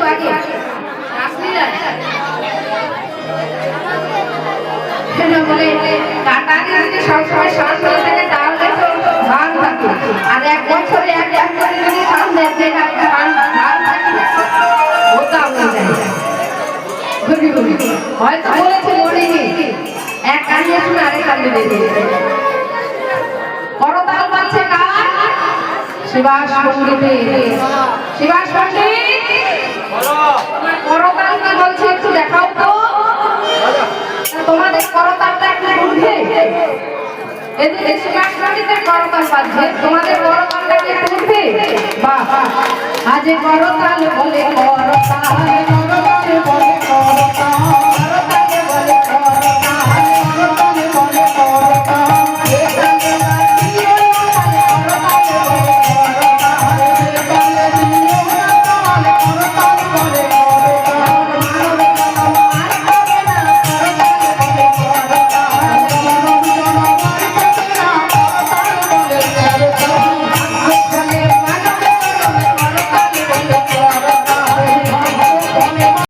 লাগে বলে কাটারি যদি সবসময় শ্বাস হয়ে থাকে তাহলে তো ভালো থাকে, আর এক বছরে এক করে যদি শ্বাস দেখতে ভালো থাকে ওটা হয়ে যায়। হয়তো বলেছে মরিনি, এক কানে শুনে আরেক কানে দেখে করতাল বাজছে কার? শিবাস পণ্ডিতের। শিবাস পণ্ডিত করতাল কি বলছে একটু দেখাও তো। তোমাদের করতালটা একটু উঠবে, এদিকে শিবাস পণ্ডিতের করতাল বাজছে, তোমাদের করতালটা কি একটু উঠবে? বাহ, আজ করতাল বলে করতাল, করতাল বলে করতাল, করতাল বলে করতাল, করতাল বলে করতাল। করতাল বলে